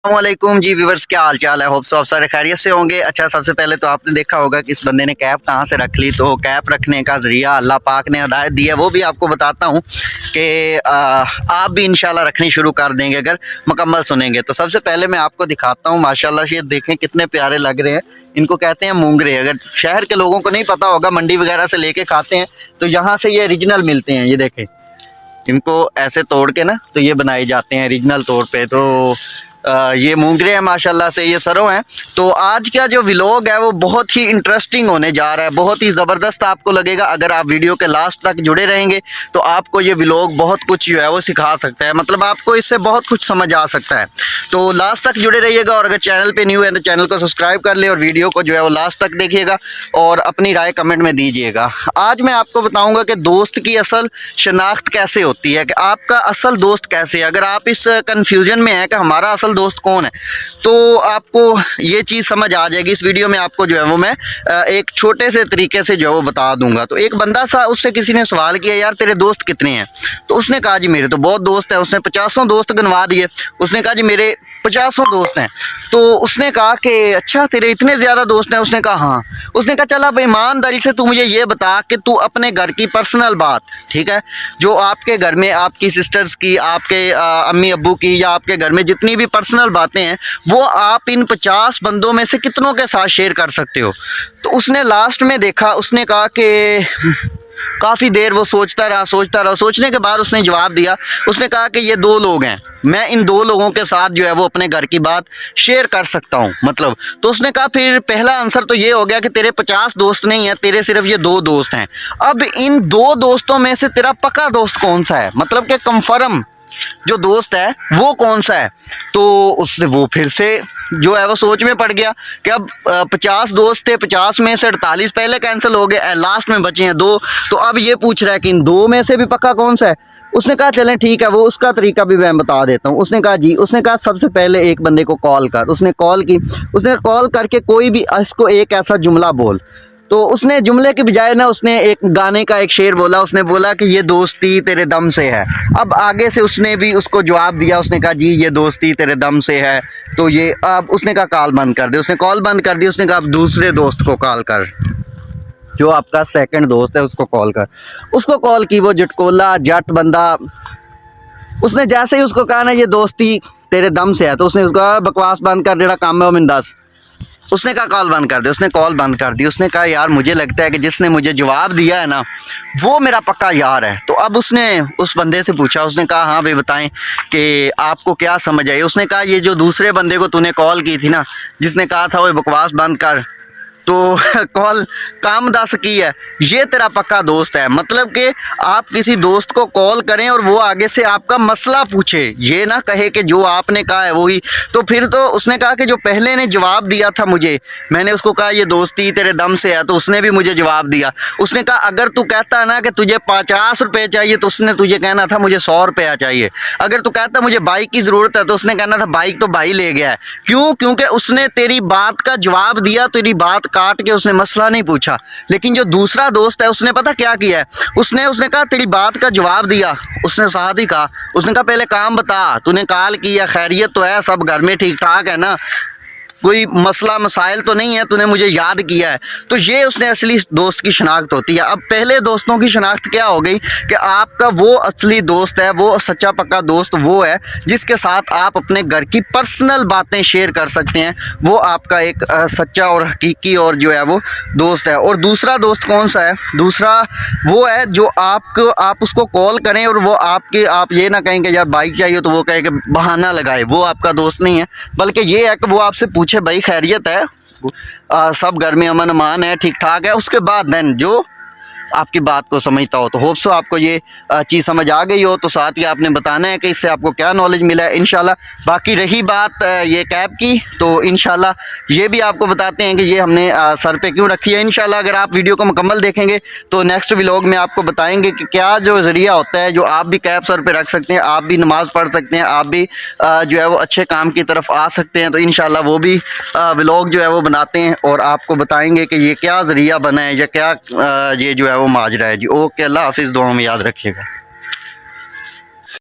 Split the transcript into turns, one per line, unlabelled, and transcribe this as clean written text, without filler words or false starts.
अस्सलामुअलैकुम जी व्यूवर्स, क्या हाल चाल है। होप सो आप सारे खैरियत से होंगे। अच्छा, सबसे पहले तो आपने देखा होगा कि इस बंदे ने कैप कहाँ से रख ली। तो कैप रखने का ज़रिया अल्लाह पाक ने हिदायत दी है, वो भी आपको बताता हूँ कि आप भी इंशाल्लाह रखनी शुरू कर देंगे अगर मुकम्मल सुनेंगे। तो सबसे पहले मैं आपको दिखाता हूँ, माशाल्लाह से ये देखें कितने प्यारे लग रहे हैं। इनको कहते हैं मूंगरे। अगर शहर के लोगों को नहीं पता होगा, मंडी वगैरह से लेके खाते हैं, तो यहाँ से ये ओरिजिनल मिलते हैं। ये देखें, इनको ऐसे तोड़ के ना तो ये बनाए जाते हैं ओरिजिनल तौर पे। तो ये मूंगरे हैं माशाल्लाह से, ये सरों हैं। तो आज का जो व्लॉग है वो बहुत ही इंटरेस्टिंग होने जा रहा है, बहुत ही ज़बरदस्त आपको लगेगा। अगर आप वीडियो के लास्ट तक जुड़े रहेंगे तो आपको ये व्लॉग बहुत कुछ जो है वो सिखा सकता है, मतलब आपको इससे बहुत कुछ समझ आ सकता है। तो लास्ट तक जुड़े रहिएगा, और अगर चैनल पे न्यू है तो चैनल को सब्सक्राइब कर ले और वीडियो को जो है वो लास्ट तक देखिएगा और अपनी राय कमेंट में दीजिएगा। आज मैं आपको बताऊँगा कि दोस्त की असल शनाख्त कैसे होती है, कि आपका असल दोस्त कैसे है। अगर आप इस कन्फ्यूजन में हैं कि हमारा असल दोस्त कौन है, तो आपको ये चीज़ समझ आ जाएगी। इस वीडियो में आपको जो है वो मैं एक छोटे से तरीके से जो है वो बता दूंगा। तो एक बंदा सा, उससे किसी ने सवाल किया, यार तेरे दोस्त कितने हैं? तो उसने कहा जी मेरे तो बहुत दोस्त हैं। उसने 50 दोस्त गिनवा दिए। उसने कहा जी मेरे 50 दोस्त हैं। तो उसने कहा कि अच्छा तेरे इतने ज़्यादा दोस्त हैं? उसने कहा हाँ। उसने कहा चल अब ईमानदारी से तू मुझे ये बता कि तू अपने घर की पर्सनल बात, ठीक है, जो आपके घर में आपकी सिस्टर्स की, आपके अम्मी अब्बू की, या आपके घर में जितनी भी पर्सनल बातें हैं, वो आप इन 50 बंदों में से कितनों के साथ शेयर कर सकते हो? तो उसने लास्ट में देखा, उसने कहा कि काफ़ी देर वो सोचता रहा। सोचने के बाद उसने जवाब दिया। उसने कहा कि ये 2 लोग हैं, मैं इन 2 लोगों के साथ जो है वो अपने घर की बात शेयर कर सकता हूँ, मतलब। तो उसने कहा फिर पहला आंसर तो ये हो गया कि तेरे 50 दोस्त नहीं हैं, तेरे सिर्फ ये 2 दोस्त हैं। अब इन 2 दोस्तों में से तेरा पक्का दोस्त कौन सा है, मतलब कि कंफर्म जो दोस्त है वो कौन सा है? तो उसने वो फिर से जो है वो सोच में पड़ गया कि अब 50 दोस्त थे, 50 में से 48 पहले कैंसिल हो गए, लास्ट में बचे हैं 2। तो अब ये पूछ रहा है कि इन 2 में से भी पक्का कौन सा है? उसने कहा चलें ठीक है, वो उसका तरीका भी मैं बता देता हूँ। उसने कहा जी, उसने कहा सबसे पहले एक बंदे को कॉल कर। उसने कॉल की। उसने कॉल करके कोई भी इसको एक ऐसा जुमला बोल। तो उसने जुमले के बजाय ना उसने एक गाने का एक शेर बोला। उसने बोला कि ये दोस्ती तेरे दम से है। अब आगे से उसने भी उसको जवाब दिया। उसने कहा जी ये दोस्ती तेरे दम से है। तो ये अब उसने कहा कॉल बंद कर दे। उसने कॉल बंद कर दी। उसने कहा अब दूसरे दोस्त को कॉल कर, जो आपका सेकंड दोस्त है उसको कॉल कर। उसको कॉल की, वो जटकोला जट बंदा। उसने जैसे ही उसको कहा ना ये दोस्ती तेरे दम से है, तो उसने उसको कहा बकवास बंद कर, जेड़ा काम है वो मैनूं दस। उसने कहा कॉल बंद कर दे। उसने कॉल बंद कर दी। उसने कहा यार मुझे लगता है कि जिसने मुझे जवाब दिया है ना वो मेरा पक्का यार है। तो अब उसने उस बंदे से पूछा। उसने कहा हाँ भाई बताएं कि आपको क्या समझ आई? उसने कहा ये जो दूसरे बंदे को तूने कॉल की थी ना, जिसने कहा था वो बकवास बंद कर, तो कॉल काम दस की है, ये तेरा पक्का दोस्त है। मतलब कि आप किसी दोस्त को कॉल करें और वो आगे से आपका मसला पूछे, ये ना कहे कि जो आपने कहा है वही। तो फिर तो उसने कहा कि जो पहले ने जवाब दिया था मुझे, मैंने उसको कहा ये दोस्ती तेरे दम से है, तो उसने भी मुझे जवाब दिया। उसने कहा अगर तू कहता ना कि तुझे 50 रुपये चाहिए, तो उसने तुझे कहना था मुझे 100 रुपया चाहिए। अगर तू कहता मुझे बाइक की ज़रूरत है, तो उसने कहना था बाइक तो भाई ले गया है। क्यों? क्योंकि उसने तेरी बात का जवाब दिया, तेरी बात काट के उसने मसला नहीं पूछा। लेकिन जो दूसरा दोस्त है उसने पता क्या किया है? उसने कहा तेरी बात का जवाब दिया, उसने साथ ही कहा। उसने कहा पहले काम बता, तूने कॉल किया, खैरियत तो है, सब घर में ठीक ठाक है ना, कोई मसला मसाइल तो नहीं है, तूने मुझे याद किया है। तो ये उसने असली दोस्त की शनाख्त होती है। अब पहले दोस्तों की शनाख्त क्या हो गई कि आपका वो असली दोस्त है, वो सच्चा पक्का दोस्त वो है जिसके साथ आप अपने घर की पर्सनल बातें शेयर कर सकते हैं। वो आपका एक सच्चा और हकीकी और जो है वो दोस्त है। और दूसरा दोस्त कौन सा है? दूसरा वो है जो आप उसको कॉल करें और वो आप ये ना कहें कि यार बाइक चाहिए, तो वो कहे कि बहाना लगाए, वो आपका दोस्त नहीं है। बल्कि ये है कि वो आपसे पूछे भाई खैरियत है, सब घर में अमन अमान है, ठीक ठाक है, उसके बाद देन जो आपकी बात को समझता हो। तो होप सो आपको ये चीज़ समझ आ गई हो। तो साथ ही आपने बताना है कि इससे आपको क्या नॉलेज मिला है इंशाल्लाह। बाकी रही बात ये कैप की, तो इंशाल्लाह ये भी आपको बताते हैं कि ये हमने सर पे क्यों रखी है। इंशाल्लाह अगर आप वीडियो को मुकम्मल देखेंगे तो नेक्स्ट व्लॉग में आपको बताएंगे कि क्या जो ज़रिया होता है, जो आप भी कैप सर पे रख सकते हैं, आप भी नमाज़ पढ़ सकते हैं, आप भी जो है वो अच्छे काम की तरफ आ सकते हैं। तो इंशाल्लाह वो भी व्लॉग जो है वो बनाते हैं और आपको बताएंगे कि ये क्या ज़रिया बना है या क्या ये जो है वो माजरा है जी। ओके, अल्लाह हाफिज़, दुआ में याद रखिएगा।